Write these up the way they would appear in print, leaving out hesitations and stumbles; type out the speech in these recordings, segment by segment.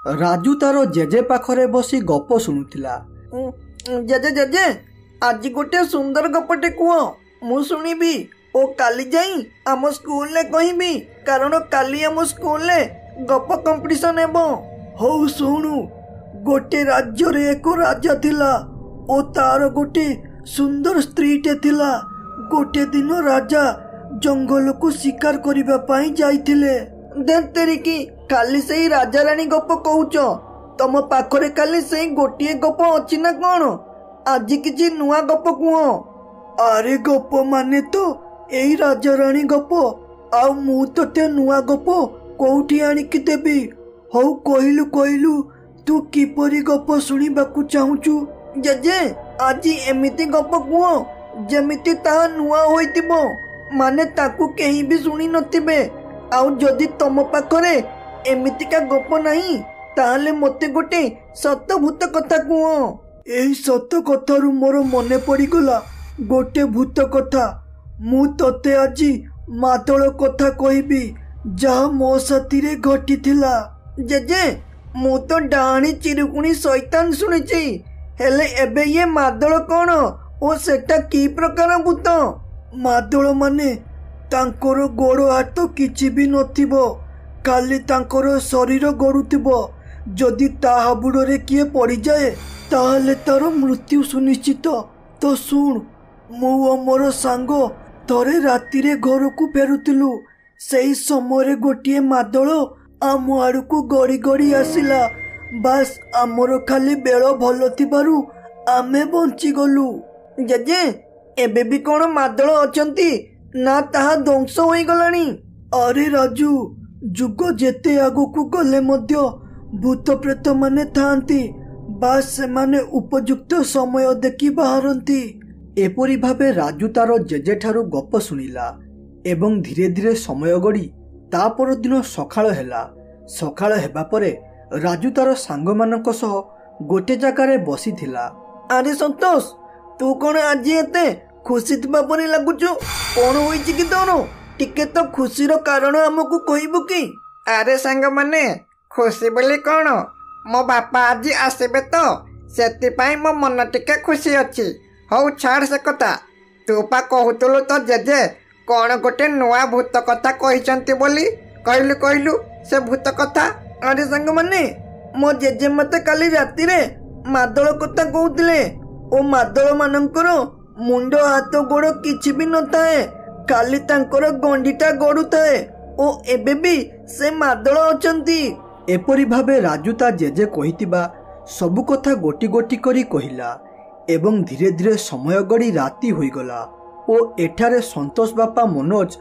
राजू तार जेजे पाखरे बसी गप शुणुला। जेजे जेजे आज गोटे सुंदर गपटे कुह मु शुणिबी ओ काली जाई आम स्कूल ले कहबी कारण काली आम स्कूल ले गप कंपटीशन हेबो। हौ शुणु गोटे राज्य रे एक राजा थिला ओ तार गोटे सुंदर स्त्रीटे थिला। गोटे दिन राजा जंगल को शिकार करिबा पई जाइथिले। देतेरी की काली सेही राजा रानी गप कहूच तम पाखरे काली सेही गोटिए गप अछि ना कोन? आज किछि नुआ गप कुह। अरे गप माने तो एई राजा रानी गप आ मु तते नुआ गप कोठी आनिकी देबी। हौ कहलु कहलु तू किपरि गप शुणिबाकू चाहुचु? जेजे आज एमिति गप कुह जेमिति ता नुआ होइतिबो माने ताकू केही भी शुणी नथिबे। आउ जदि तम पाखरे एमितिका गप नहीं ताहले मते गोटे सत भूत कथा कुह। एही सत कथारू मोर मने पड़ीगला गोटे भूत कथा। मु तते आजी मादल कथा कहबी जहा मो साथी रे घटी थिला। जेजे मु तो डाणी चिरुकुणी शैतान शुणिची हेले एबे ये मादल कौन ओ सेटा की प्रकार भूत? मादल माने तांकर गोड़ हाथ किछि भी नथिबो खाली तांकर शरीर गड़ुथिबो। जदि ता हाबुड़े किए पड़ी जाए ताहले तार मृत्यु सुनिश्चित। तो सुन मु मोर सांग थरे राति रे घर को फेरुथिलु। सेही समय गोटे मादल आम आड़ को गड़ी गड़ी आसिला। बास आमर खाली बेल भल थिबारु आमे बंची गलु। जेजे एबे भी कौन मादल अछंती ना ताहा ध्वंस होई गलानी? अरे राजू जुग जेते आगो को गले मध्य भूत प्रेत माने थांती बास से माने उपयुक्त समय देखि बाहरती। एपरी भाबे राजू तार जेजे ठारू गप शुणिला एवं धीरे धीरे समय गड़ी ता पर दिन सखाळ हेला। सखाळ हेबा परे राजू तार सांग मानक सह गोटे जगह रे बसी थिला। अरे संतोष तू कौन आज एते खुशी थिबा परी लागुचु? कौन होइछि कि तोर? टिके तो खुशी रो कारण हमकु कहबु कि? अरे सांग माने खुशी बोली कौन मो बापा आज आसबे तो सेति पाई मो मन टिके खुशी अछि। हौ छाड़ से कथा तू पा कहतलो तो जेजे कौन गोटे नुआ भूत कथा कहिचंती बोली कहलु कहलु से भूत कथा। अरे सांग माने मो जेजे मते काली राति रे मादल कथा कहउतले। ओ मादल मानकर मुंड हाथ गोड़ किछि भी न थाए खाली तांकर गंडीटा गड़ू थाए ओ एबे भी से मादल अछंती। एपरी भाबे राजू ता जेजे कहितिबा सबु कथा गोटी गोटी करी कहिला एवं धीरे धीरे समय गड़ी राति होईगला। ओ एठारे संतोष बापा मनोज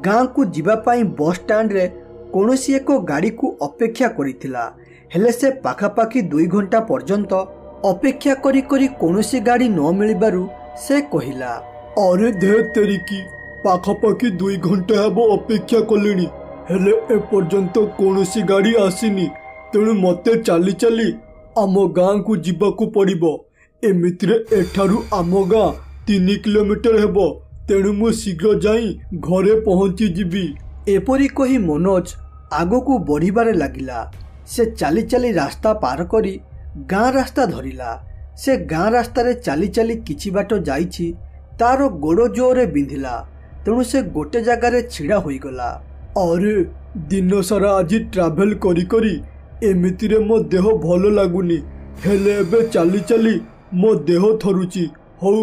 गाँ को जीवा पाई बस स्टैंड रे कोनोसी एको गाड़ी को अपेक्षा करिथिला। हेले से पाखापाखी 2 घंटा पर्यंत अपेक्षा करी करी कोनोसी गाड़ी न मिलिबारु से कहिला अरे धे तेरिकी पाखापाखी 2 घंटा हेबो अपेक्षा कलेनी हेले ए पर्यंत कोनोसी गाड़ी आसीनी। तेणु मते चाली चाली आम गाँ को जीवाकू पड़िबो। एमितिरे एठारू आम गाँ 3 किलोमीटर हेबो। तेणु मु शीघ्र जाई घरे पहुंची जीवी। एपरी कही मनोज आगो को बढ़िबारे लागिला। से चाली चाली रास्ता पार करी गाँ रास्ता धरिला। से गाँ रास्ता रे चाली चाली किछि बाट जाइछि तारो गोड़ जोरे बिंधिला। तेणु से गोटे जगह रे छिड़ा होई गला। अरे दिन सारा आज ट्रावेल करी करी एमिति रे मो देह भल लागुनी हेले एबे चाली चाली मो देह थरुची। हौ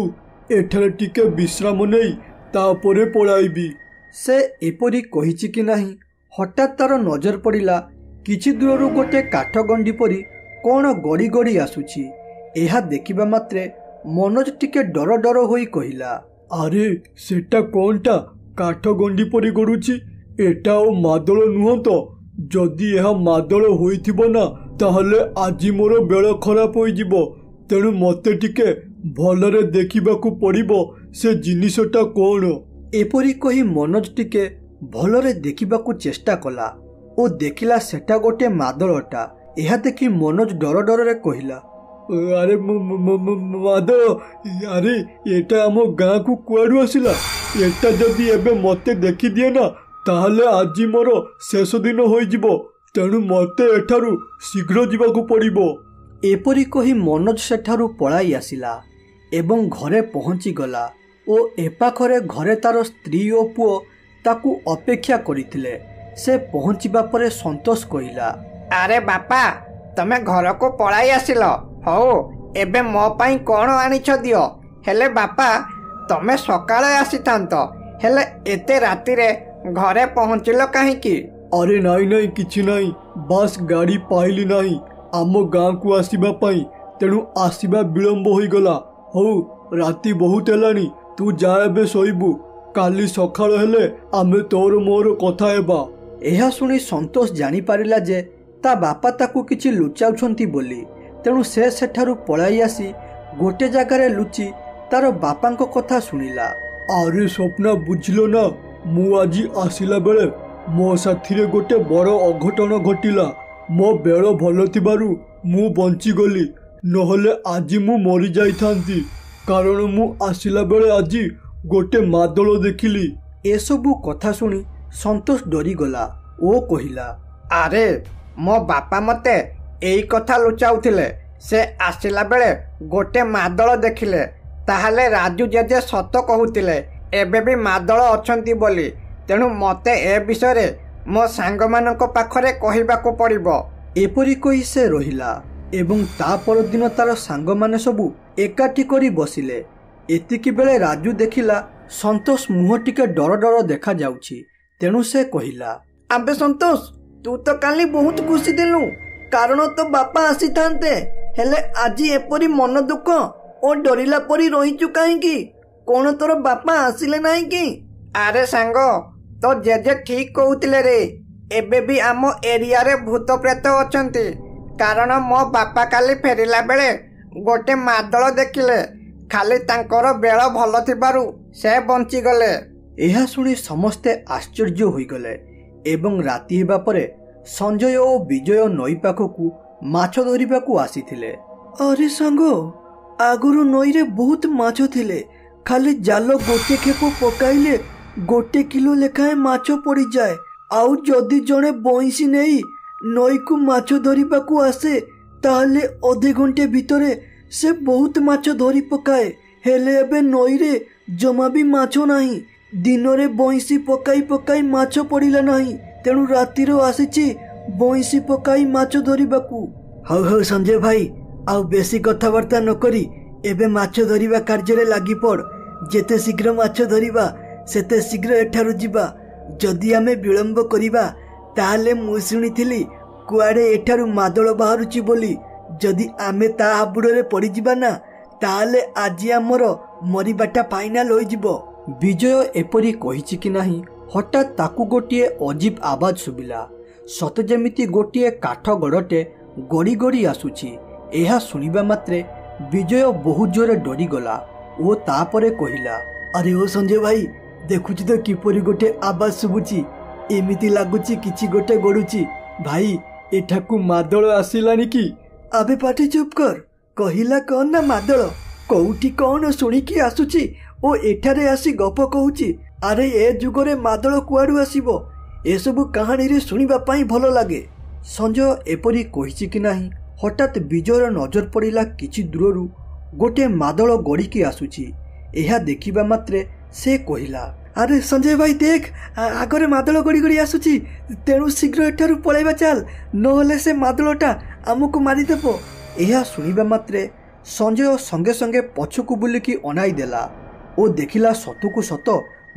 एठारे टिके विश्राम नै तापरे पळाइबी। से एपरी कहिछि कि नाही हठात तार नजर पड़िला किछि दूरରୁ गोटे काठ गंडी परी कौन गड़ी गड़ी आसुछि। एहा देखिबा मात्रे मनोज टिके डर डर होई कहिला अरे सेटा कोनटा काठ गंडी परी गड़ुछि एटा ओ मादल नुह तो? जदि एहा मादल होइथिबो ना ताहले आजि मोर बेळ खराब होई जिवो। तेणु मते टिके भलरे देखिबाकू पड़िबो से जिनिसटा कोन। एपरी कही मनोज टिके भलरे देखिबाकू चेष्टा कला ओ देखिला सेटा गोटे मादलटा। एहा देखि मनोज डर डर रे कहिला अरे मादल अरे एटा आम गाँ को कुआडू आसिला? एटा जदि एबे मते देखि दिए ना ताहले आजि मोर शेष दिन होई जिवो। ତେଣୁ ମୋତେ ଏଠାରୁ ଶୀଘ୍ର ଯିବାକୁ ପଡ଼ିବ। ଏପରି କହି ମନୋଜ ସେଠାରୁ ପଳାଇ ଆସିଲା ଏବଂ ଘରେ ପହଞ୍ଚିଗଲା ଓ ଏପାଖରେ ଘରେ ତାର ସ୍ତ୍ରୀ ଓ ପୁଅ ତାକୁ ଅପେକ୍ଷା କରିଥିଲେ। ସେ ପହଞ୍ଚିବା ପରେ ସନ୍ତୋଷ କହିଲା, ଆରେ ବାପା, ତମେ ଘରକୁ ପଳାଇ ଆସିଲ। ହଉ, ଏବେ ମୋ ପାଇଁ କ'ଣ ଆଣିଛ ଦିଅ। ହେଲେ ବାପା, ତମେ ସକାଳେ ଆସିଥାନ୍ତ, ହେଲେ ଏତେ ରାତିରେ ଘରେ ପହଞ୍ଚିଲ କାହିଁକି? ଆରେ ନାଇଁ କିଛି ନାହିଁ, ବାସ୍ ଗାଡ଼ି ପାଇଲି ନାହିଁ ଆମ ଗାଁକୁ ଆସିବା ପାଇଁ, ତେଣୁ ଆସିବା ବିଳମ୍ବ ହୋଇଗଲା। ହଉ, ରାତି ବହୁତ ହେଲାଣି, ତୁ ଯା ଏବେ ଶୋଇବୁ। କାଲି ସକାଳ ହେଲେ ଆମେ ତୋର ମୋର କଥା ହେବା। ଏହା ଶୁଣି ସନ୍ତୋଷ ଜାଣିପାରିଲା ଯେ ତା ବାପା ତାକୁ କିଛି ଲୁଚାଉଛନ୍ତି ବୋଲି। ତେଣୁ ସେ ସେଠାରୁ ପଳାଇ ଆସି ଗୋଟେ ଜାଗାରେ ଲୁଚି ତାର ବାପାଙ୍କ କଥା ଶୁଣିଲା। ଆରେ ସ୍ୱପ୍ନା, ବୁଝିଲ ନା, ମୁଁ ଆଜି ଆସିଲା ବେଳେ ମୋ ସାଥିରେ ଗୋଟେ ବଡ଼ ଅଘଟଣ ଘଟିଲା। ମୋ ବେଳ ଭଲ ଥିବାରୁ ମୁଁ ବଞ୍ଚିଗଲି, ନହେଲେ ଆଜି ମୁଁ ମରିଯାଇଥାନ୍ତି। କାରଣ ମୁଁ ଆସିଲା ବେଳେ ଆଜି ଗୋଟେ ମାଦଳ ଦେଖିଲି। ଏସବୁ କଥା ଶୁଣି ସନ୍ତୋଷ ଡରିଗଲା ଓ କହିଲା, ଆରେ ମୋ ବାପା ମୋତେ ଏଇ କଥା ଲୁଚାଉଥିଲେ। ସେ ଆସିଲା ବେଳେ ଗୋଟେ ମାଦଳ ଦେଖିଲେ। ତାହେଲେ ରାଜୁ ଜେଜେ ସତ କହୁଥିଲେ, ଏବେ ବି ମାଦଳ ଅଛନ୍ତି ବୋଲି। ତେଣୁ ମୋତେ ଏ ବିଷୟରେ ମୋ ସାଙ୍ଗମାନଙ୍କ ପାଖରେ କହିବାକୁ ପଡ଼ିବ। ଏପରି କହି ସେ ରହିଲା ଏବଂ ତା ପରଦିନ ତାର ସାଙ୍ଗମାନେ ସବୁ ଏକାଠି କରି ବସିଲେ। ଏତିକି ବେଳେ ରାଜୁ ଦେଖିଲା ସନ୍ତୋଷ ମୁହଁ ଟିକେ ଡର ଡର ଦେଖାଯାଉଛି। ତେଣୁ ସେ କହିଲା, ଆବେ ସନ୍ତୋଷ, ତୁ ତ କାଲି ବହୁତ ଖୁସି ଥିଲୁ, କାରଣ ତୋ ବାପା ଆସିଥାନ୍ତେ। ହେଲେ ଆଜି ଏପରି ମନ ଦୁଃଖ ଓ ଡରିଲା ପରି ରହିଛୁ କାହିଁକି? କ'ଣ ତୋର ବାପା ଆସିଲେ ନାହିଁ କି? ଆରେ ସାଙ୍ଗ, ତୋ ଜେଜେ ଠିକ୍ କହୁଥିଲେ ରେ। ଏବେ ବି ଆମ ଏରିଆରେ ଭୂତ ପ୍ରେତ ଅଛନ୍ତି। କାରଣ ମୋ ବାପା କାଲି ଫେରିଲା ବେଳେ ଗୋଟେ ମାଦଳ ଦେଖିଲେ। ଖାଲି ତାଙ୍କର ବେଳ ଭଲ ଥିବାରୁ ସେ ବଞ୍ଚିଗଲେ। ଏହା ଶୁଣି ସମସ୍ତେ ଆଶ୍ଚର୍ଯ୍ୟ ହୋଇଗଲେ ଏବଂ ରାତି ହେବା ପରେ ସଞ୍ଜୟ ଓ ବିଜୟ ନଈ ପାଖକୁ ମାଛ ଧରିବାକୁ ଆସିଥିଲେ। ଆରେ ସାଙ୍ଗ, ଆଗରୁ ନଈରେ ବହୁତ ମାଛ ଥିଲେ। ଖାଲି ଜାଲ ଗୋଟେ ଖେପ ପକାଇଲେ 1 କିଲୋ ଲେଖାଏଁ ମାଛ ପଡ଼ିଯାଏ। ଆଉ ଯଦି ଜଣେ ବଇଁଶୀ ନେଇ ନଈକୁ ମାଛ ଧରିବାକୁ ଆସେ, ତାହେଲେ ଅଧେ ଘଣ୍ଟେ ଭିତରେ ସେ ବହୁତ ମାଛ ଧରି ପକାଏ। ହେଲେ ଏବେ ନଈରେ ଜମା ବି ମାଛ ନାହିଁ। ଦିନରେ ବଇଁଶୀ ପକାଇ ପକାଇ ମାଛ ପଡ଼ିଲା ନାହିଁ, ତେଣୁ ରାତିରେ ଆସିଛି ବଇଁଶୀ ପକାଇ ମାଛ ଧରିବାକୁ। ହଉ ହଉ ସଞ୍ଜୟ ଭାଇ, ଆଉ ବେଶୀ କଥାବାର୍ତ୍ତା ନକରି ଏବେ ମାଛ ଧରିବା କାର୍ଯ୍ୟରେ ଲାଗିପଡ଼। ଯେତେ ଶୀଘ୍ର ମାଛ ଧରିବା ସେତେ ଶୀଘ୍ର ଏଠାରୁ ଯିବା। ଯଦି ଆମେ ବିଳମ୍ବ କରିବା ତାହେଲେ ମୁଁ ଶୁଣିଥିଲି କୁଆଡ଼େ ଏଠାରୁ ମାଦଳ ବାହାରୁଛି ବୋଲି। ଯଦି ଆମେ ତା ହାବୁଡ଼ରେ ପଡ଼ିଯିବା ନା, ତାହେଲେ ଆଜି ଆମର ମରିବାଟା ଫାଇନାଲ ହୋଇଯିବ। ବିଜୟ ଏପରି କହିଛି କି ନାହିଁ, ହଠାତ୍ ତାକୁ ଗୋଟିଏ ଅଜୀବ ଆବାଜ ଶୁଭିଲା। ସତେ ଯେମିତି ଗୋଟିଏ କାଠ ଗଡ଼ଟେ ଗଡ଼ି ଗଡ଼ି ଆସୁଛି। ଏହା ଶୁଣିବା ମାତ୍ରେ ବିଜୟ ବହୁତ ଜୋରେ ଡରିଗଲା ଓ ତାପରେ କହିଲା, ଆରେ ଓ ସଞ୍ଜୟ ଭାଇ, ଦେଖୁଛୁ ତ କିପରି ଗୋଟେ ଆବାଜ ଶୁଭୁଛି। ଏମିତି ଲାଗୁଛି କିଛି ଗୋଟେ ଗଡ଼ୁଛି। ଭାଇ, ଏଠାକୁ ମାଦଳ ଆସିଲାଣି କି? ଆବେ ପାଟି ଚୁପ୍ କର। କହିଲା କ'ଣ ନା ମାଦଳ? କୋଉଠି କ'ଣ ଶୁଣିକି ଆସୁଛି ଓ ଏଠାରେ ଆସି ଗପ କହୁଛି। ଆରେ ଏ ଯୁଗରେ ମାଦଳ କୁଆଡ଼ୁ ଆସିବ? ଏସବୁ କାହାଣୀରେ ଶୁଣିବା ପାଇଁ ଭଲ ଲାଗେ। ସଞ୍ଜୟ ଏପରି କହିଛି କି ନାହିଁ, ହଠାତ୍ ବିଜୟର ନଜର ପଡ଼ିଲା କିଛି ଦୂରରୁ ଗୋଟେ ମାଦଳ ଗଡ଼ିକି ଆସୁଛି। ଏହା ଦେଖିବା ମାତ୍ରେ ସେ କହିଲା, ଆରେ ସଞ୍ଜୟ ଭାଇ ଦେଖ, ଆଗରେ ମାଦଳ ଗଡ଼ି ଗଡ଼ି ଆସୁଛି। ତେଣୁ ଶୀଘ୍ର ଏଠାରୁ ପଳାଇବା ଚାଲ, ନହେଲେ ସେ ମାଦଳଟା ଆମକୁ ମାରିଦେବ। ଏହା ଶୁଣିବା ମାତ୍ରେ ସଞ୍ଜୟ ସଙ୍ଗେ ସଙ୍ଗେ ପଛକୁ ବୁଲିକି ଅନାଇ ଦେଲା ଓ ଦେଖିଲା ସତକୁ ସତ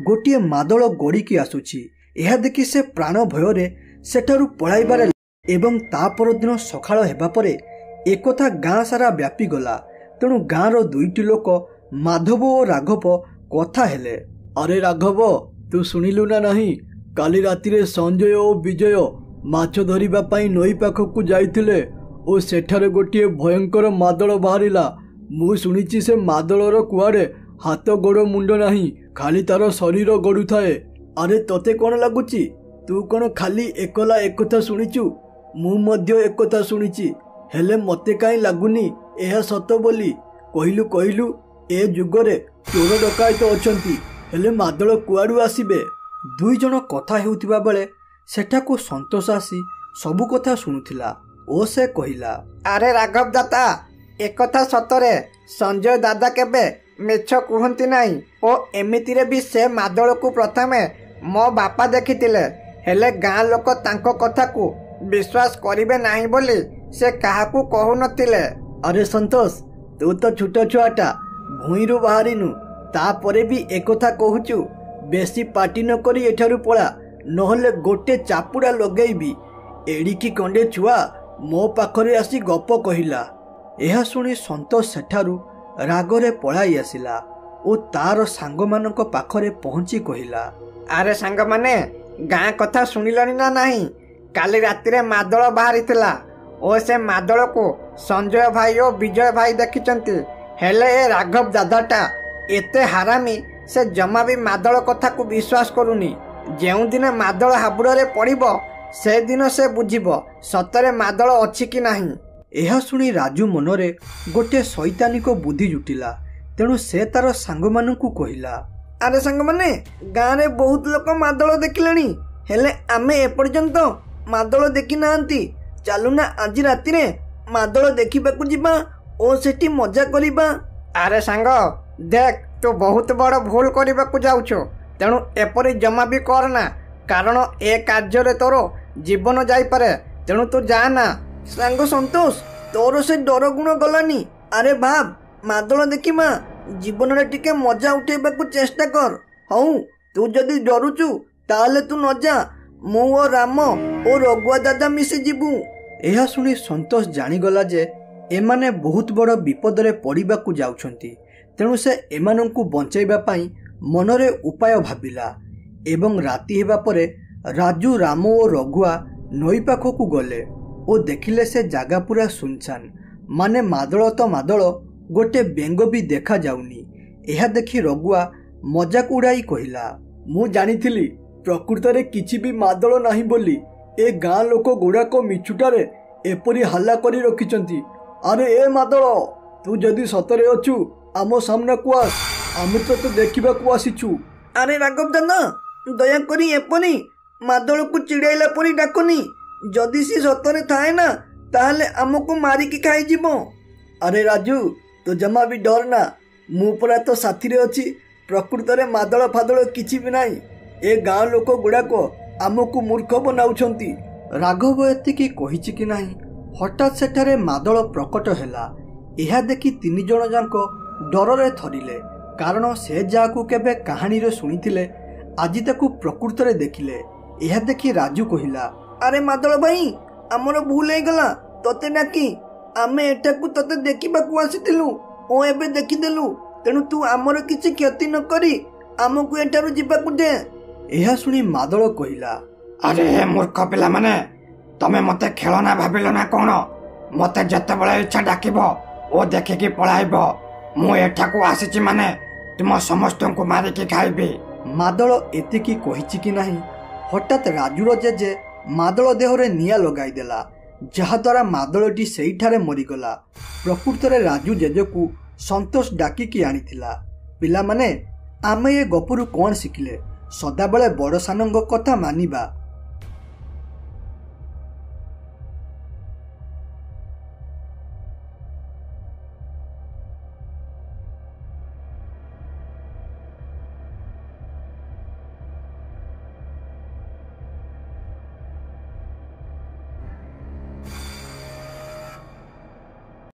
ଗୋଟିଏ ମାଦଳ ଗଡ଼ିକି ଆସୁଛି। ଏହା ଦେଖି ସେ ପ୍ରାଣ ଭୟରେ ସେଠାରୁ ପଳାଇବାରେ ଏବଂ ତା ପରଦିନ ସକାଳ ହେବା ପରେ ଏକଥା ଗାଁ ସାରା ବ୍ୟାପିଗଲା। ତେଣୁ ଗାଁର 2ଟି ଲୋକ ମାଧବ ଓ ରାଘବ କଥା ହେଲେ। ଆରେ ରାଘବ, ତୁ ଶୁଣିଲୁ ନା ନାହିଁ? କାଲି ରାତିରେ ସଞ୍ଜୟ ଓ ବିଜୟ ମାଛ ଧରିବା ପାଇଁ ନଈ ପାଖକୁ ଯାଇଥିଲେ ଓ ସେଠାରେ ଗୋଟିଏ ଭୟଙ୍କର ମାଦଳ ବାହାରିଲା। ମୁଁ ଶୁଣିଛି ସେ ମାଦଳର କୁଆଡ଼େ ହାତ ଗୋଡ଼ ମୁଣ୍ଡ ନାହିଁ, ଖାଲି ତାର ଶରୀର ଗଡ଼ୁଥାଏ। ଆରେ ତତେ କ'ଣ ଲାଗୁଛି? ତୁ କ'ଣ ଖାଲି ଏକଲା ଏକଥା ଶୁଣିଛୁ? ମୁଁ ମଧ୍ୟ ଏକଥା ଶୁଣିଛି, ହେଲେ ମୋତେ କାହିଁ ଲାଗୁନି ଏହା ସତ ବୋଲି। କହିଲୁ, ଏ ଯୁଗରେ ଚୋର ଡକାୟତ ଅଛନ୍ତି, ହେଲେ ମାଦଳ କୁଆଡ଼ୁ ଆସିବେ? 2 ଜଣ କଥା ହେଉଥିବା ବେଳେ ସେଠାକୁ ସନ୍ତୋଷ ଆସି ସବୁ କଥା ଶୁଣୁଥିଲା ଓ ସେ କହିଲା, ଆରେ ରାଘବ ଦାଦା, ଏକଥା ସତରେ ସଞ୍ଜୟ ଦାଦା କେବେ ମିଛ କୁହନ୍ତି ନାହିଁ ଓ ଏମିତିରେ ବି ସେ ମାଦଳକୁ ପ୍ରଥମେ ମୋ ବାପା ଦେଖିଥିଲେ, ହେଲେ ଗାଁ ଲୋକ ତାଙ୍କ କଥାକୁ ବିଶ୍ୱାସ କରିବେ ନାହିଁ ବୋଲି ସେ କାହାକୁ କହୁନଥିଲେ। ଆରେ ସନ୍ତୋଷ, ତୁ ତ ଛୋଟ ଛୁଆଟା, ଭୂଇଁରୁ ବାହାରିନୁ, ତାପରେ ବି ଏକଥା କହୁଛୁ। ବେଶୀ ପାଟି ନ କରି ଏଠାରୁ ପଳା, ନହେଲେ ଗୋଟେ ଚାପୁଡ଼ା ଲଗେଇବି। ଏଡ଼ିକି ଖଣ୍ଡେ ଛୁଆ ମୋ ପାଖରେ ଆସି ଗପ କହିଲା। ଏହା ଶୁଣି ସନ୍ତୋଷ ସେଠାରୁ ରାଗରେ ପଳାଇ ଆସିଲା ଓ ତାର ସାଙ୍ଗମାନଙ୍କ ପାଖରେ ପହଞ୍ଚି କହିଲା, ଆରେ ସାଙ୍ଗମାନେ, ଗାଁ କଥା ଶୁଣିଲଣି ନା ନାହିଁ? କାଲି ରାତିରେ ମାଦଳ ବାହାରିଥିଲା ଓ ସେ ମାଦଳକୁ ସଞ୍ଜୟ ଭାଇ ଓ ବିଜୟ ଭାଇ ଦେଖିଛନ୍ତି। ହେଲେ ଏ ରାଘବ ଦାଦାଟା ଏତେ ହାରାମି, ସେ ଜମା ବି ମାଦଳ କଥାକୁ ବିଶ୍ୱାସ କରୁନି। ଯେଉଁଦିନ ମାଦଳ ହାବୁଡ଼ରେ ପଡ଼ିବ ସେଦିନ ସେ ବୁଝିବ ସତରେ ମାଦଳ ଅଛି କି ନାହିଁ। ଏହା ଶୁଣି ରାଜୁ ମନରେ ଗୋଟିଏ ଶୈତାନିକ ବୁଦ୍ଧି ଜୁଟିଲା। ତେଣୁ ସେ ତାର ସାଙ୍ଗମାନଙ୍କୁ କହିଲା, ଆରେ ସାଙ୍ଗମାନେ, ଗାଁରେ ବହୁତ ଲୋକ ମାଦଳ ଦେଖିଲେଣି, ହେଲେ ଆମେ ଏପର୍ଯ୍ୟନ୍ତ ମାଦଳ ଦେଖି ନାହାନ୍ତି। ଚାଲୁନା ଆଜି ରାତିରେ ମାଦଳ ଦେଖିବାକୁ ଯିବା ଓ ସେଠି ମଜା କରିବା। ଆରେ ସାଙ୍ଗ ଦେଖ, ତୁ ବହୁତ ବଡ଼ ଭୁଲ କରିବାକୁ ଯାଉଛୁ। ତେଣୁ ଏପରି ଜମା ବି କରନା, କାରଣ ଏ କାର୍ଯ୍ୟରେ ତୋର ଜୀବନ ଯାଇପାରେ। ତେଣୁ ତୁ ଯା ନା। ସାଙ୍ଗ ସନ୍ତୋଷ, ତୋର ସେ ଡର ଗୁଣ ଗଲାନି। ଆରେ ଭାବ, ମାଦଳ ଦେଖିବା, ଜୀବନରେ ଟିକେ ମଜା ଉଠେଇବାକୁ ଚେଷ୍ଟା କର। ହଉ, ତୁ ଯଦି ଡରୁଛୁ ତାହେଲେ ତୁ ନ ଯା, ମୁଁ ଓ ରାମ ଓ ରଘୁଆ ଦାଦା ମିଶି ଯିବୁ। ଏହା ଶୁଣି ସନ୍ତୋଷ ଜାଣିଗଲା ଯେ ଏମାନେ ବହୁତ ବଡ଼ ବିପଦରେ ପଡ଼ିବାକୁ ଯାଉଛନ୍ତି। ତେଣୁ ସେ ଏମାନଙ୍କୁ ବଞ୍ଚାଇବା ପାଇଁ ମନରେ ଉପାୟ ଭାବିଲା ଏବଂ ରାତି ହେବା ପରେ ରାଜୁ, ରାମ ଓ ରଘୁଆ ନଈ ପାଖକୁ ଗଲେ ଓ ଦେଖିଲେ ସେ ଜାଗା ପୁରା ସୁନସାନ। ମାନେ ମାଦଳ ତ ମାଦଳ, ଗୋଟେ ବେଙ୍ଗ ବି ଦେଖାଯାଉନି। ଏହା ଦେଖି ରଘୁଆ ମଜାକ ଉଡ଼ାଇ କହିଲା, ମୁଁ ଜାଣିଥିଲି ପ୍ରକୃତରେ କିଛି ବି ମାଦଳ ନାହିଁ ବୋଲି। ଏ ଗାଁ ଲୋକ ଗୁଡ଼ାକ ମିଛୁଟାରେ ଏପରି ହାଲ୍ଲା କରି ରଖିଛନ୍ତି। ଆରେ ଏ ମାଦଳ, ତୁ ଯଦି ସତରେ ଅଛୁ ଆମ ସାମ୍ନାକୁ ଆସ, ଆମେ ତତେ ଦେଖିବାକୁ ଆସିଛୁ। ଆରେ ରାଘବ ଦାଦା, ଦୟାକରି ଏପରି ମାଦଳକୁ ଚିଡ଼ାଇଲା ପରି ଡାକନି। ଯଦି ସେ ସତରେ ଥାଏ ନା, ତାହେଲେ ଆମକୁ ମାରିକି ଖାଇଯିବ। ଆରେ ରାଜୁ, ତୁ ଜମା ବି ଡର ନା, ମୁଁ ପରା ତୋ ସାଥିରେ ଅଛି। ପ୍ରକୃତରେ ମାଦଳ ଫାଦଳ କିଛି ବି ନାହିଁ। ଏ ଗାଁ ଲୋକ ଗୁଡ଼ାକ ଆମକୁ ମୂର୍ଖ ବନାଉଛନ୍ତି। ରାଘବ ଏତିକି କହିଛି କି ନାହିଁ, ହଠାତ୍ ସେଠାରେ ମାଦଳ ପ୍ରକଟ ହେଲା। ଏହା ଦେଖି ତିନି ଜଣ ଯାକ ଡରରେ ଥରିଲେ, କାରଣ ସେ ଯାହାକୁ କେବେ କାହାଣୀରେ ଶୁଣିଥିଲେ ଆଜି ତାକୁ ପ୍ରକୃତରେ ଦେଖିଲେ। ଏହା ଦେଖି ରାଜୁ କହିଲା, ଆରେ ମାଦଳ ଭାଇ, ଆମର ଭୁଲ ହେଇଗଲା ତତେ ଡାକି। ଆମେ ଏଠାକୁ ତତେ ଦେଖିବାକୁ ଆସିଥିଲୁ ଓ ଏବେ ଦେଖିଦେଲୁ। ତେଣୁ ତୁ ଆମର କିଛି କ୍ଷତି ନ କରି ଆମକୁ ଏଠାରୁ ଯିବାକୁ ଦେ। ଏହା ଶୁଣି ମାଦଳ କହିଲା, ଆରେ ହେ ମୂର୍ଖ ପିଲାମାନେ, ତମେ ମତେ ଖେଳନା ଭାବିଲ ନା କ'ଣ? ମତେ ଯେତେବେଳେ ଇଚ୍ଛା ଡାକିବ ଓ ଦେଖିକି ପଳାଇବ। ମୁଁ ଏଠାକୁ ଆସିଛି ମାନେ ତୁମ ସମସ୍ତଙ୍କୁ ମାରିକି ଖାଇବି। ମାଦଳ ଏତିକି କହିଛି କି ନାହିଁ, ହଠାତ୍ ରାଜୁର ଜେଜେ ମାଦଳ ଦେହରେ ନିଆଁ ଲଗାଇଦେଲା, ଯାହାଦ୍ୱାରା ମାଦଳଟି ସେଇଠାରେ ମରିଗଲା। ପ୍ରକୃତରେ ରାଜୁ ଜେଜେକୁ ସନ୍ତୋଷ ଡାକିକି ଆଣିଥିଲା। ପିଲାମାନେ, ଆମେ ଏ ଗପରୁ କ'ଣ ଶିଖିଲେ? ସଦାବେଳେ ବଡ଼ ସାନଙ୍କ କଥା ମାନିବା।